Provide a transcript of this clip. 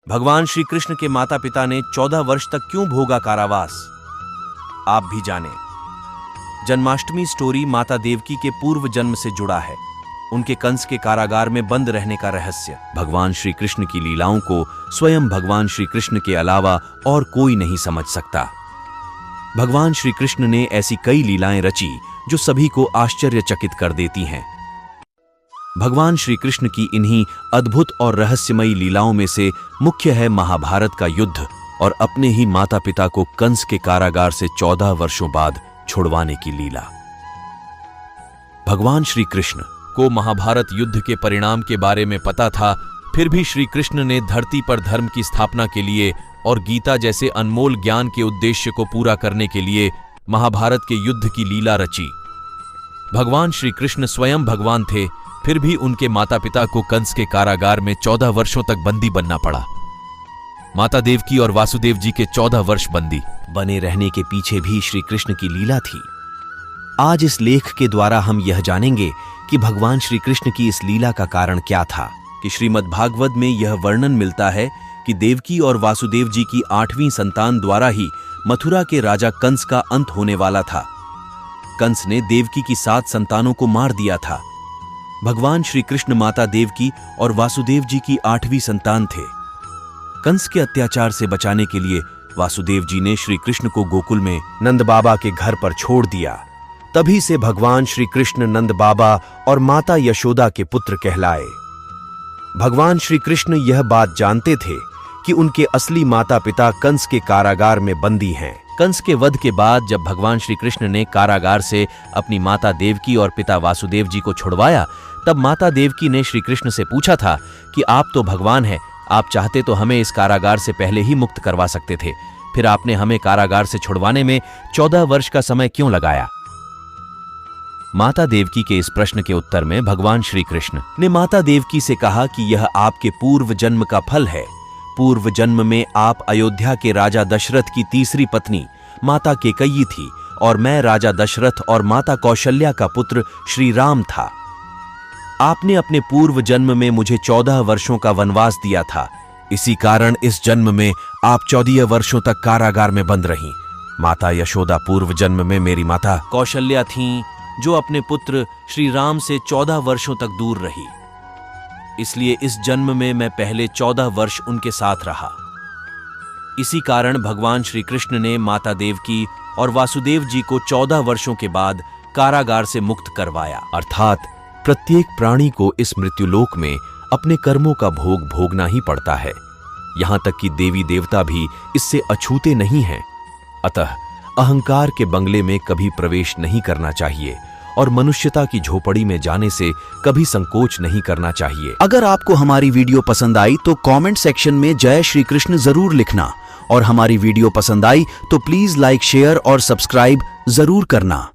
भगवान श्री कृष्ण के माता पिता ने 14 वर्ष तक क्यों भोगा कारावास, आप भी जाने। जन्माष्टमी स्टोरी माता देवकी के पूर्व जन्म से जुड़ा है, उनके कंस के कारागार में बंद रहने का रहस्य। भगवान श्री कृष्ण की लीलाओं को स्वयं भगवान श्री कृष्ण के अलावा और कोई नहीं समझ सकता। भगवान श्री कृष्ण ने ऐसी कई लीलाएं रची जो सभी को आश्चर्यचकित कर देती हैं। भगवान श्री कृष्ण की इन्हीं अद्भुत और रहस्यमयी लीलाओं में से मुख्य है महाभारत का युद्ध और अपने ही माता पिता को कंस के कारागार से 14 वर्षों बाद छुड़वाने की लीला। भगवान श्री कृष्ण को महाभारत युद्ध के परिणाम के बारे में पता था, फिर भी श्री कृष्ण ने धरती पर धर्म की स्थापना के लिए और गीता जैसे अनमोल ज्ञान के उद्देश्य को पूरा करने के लिए महाभारत के युद्ध की लीला रची। भगवान श्री कृष्ण स्वयं भगवान थे, फिर भी उनके माता पिता को कंस के कारागार में 14 वर्षों तक बंदी बनना पड़ा। माता देवकी और वासुदेव जी के 14 वर्ष बंदी बने रहने के पीछे भी श्री कृष्ण की लीला थी। आज इस लेख के द्वारा हम यह जानेंगे कि भगवान श्री कृष्ण की इस लीला का कारण क्या था। कि श्रीमद् भागवत में यह वर्णन मिलता है कि देवकी और वासुदेव जी की 8वीं संतान द्वारा ही मथुरा के राजा कंस का अंत होने वाला था। कंस ने देवकी की 7 संतानों को मार दिया था। भगवान श्री कृष्ण माता देवकी और वासुदेव जी की 8वीं संतान थे। कंस के अत्याचार से बचाने के लिए वासुदेव जी ने श्री कृष्ण को गोकुल में नंद बाबा के घर पर छोड़ दिया। तभी से भगवान श्री कृष्ण नंद बाबा और माता यशोदा के पुत्र कहलाए। भगवान श्री कृष्ण यह बात जानते थे कि उनके असली माता पिता कंस के कारागार में बंदी हैं। कंस के वध के बाद जब भगवान श्री कृष्ण ने कारागार से अपनी माता देवकी और पिता वासुदेव जी को छुड़वाया, तब माता देवकी ने श्री कृष्ण से पूछा था कि आप तो भगवान हैं, आप चाहते तो हमें इस कारागार से पहले ही मुक्त करवा सकते थे, फिर आपने हमें कारागार से छुड़वाने में 14 वर्ष का समय क्यों लगाया। माता देवकी के इस प्रश्न के उत्तर में भगवान श्री कृष्ण ने माता देवकी से कहा कि यह आपके पूर्व जन्म का फल है। पूर्व जन्म में आप अयोध्या के राजा दशरथ की तीसरी पत्नी माता केकयी थी और मैं राजा दशरथ और माता कौशल्या का पुत्र श्री राम था। आपने अपने पूर्व जन्म में मुझे 14 वर्षों का वनवास दिया था, इसी कारण इस जन्म में आप 14 वर्षों तक कारागार में बंद रहीं। माता यशोदा पूर्व जन्म में मेरी माता कौशल्या थीं, जो अपने पुत्र श्री राम से 14 वर्षों तक दूर रही, इसलिए इस जन्म में मैं पहले 14 वर्ष उनके साथ रहा। इसी कारण भगवान श्री कृष्ण ने माता देवकी और वासुदेव जी को 14 वर्षों के बाद कारागार से मुक्त करवाया। अर्थात प्रत्येक प्राणी को इस मृत्युलोक में अपने कर्मों का भोग भोगना ही पड़ता है। यहां तक कि देवी देवता भी इससे अछूते नहीं हैं। अतः अहंकार के बंगले में कभी प्रवेश नहीं करना चाहिए और मनुष्यता की झोपड़ी में जाने से कभी संकोच नहीं करना चाहिए। अगर आपको हमारी वीडियो पसंद आई तो कमेंट सेक्शन में जय श्री कृष्ण जरूर लिखना और हमारी वीडियो पसंद आई तो प्लीज लाइक, शेयर और सब्सक्राइब जरूर करना।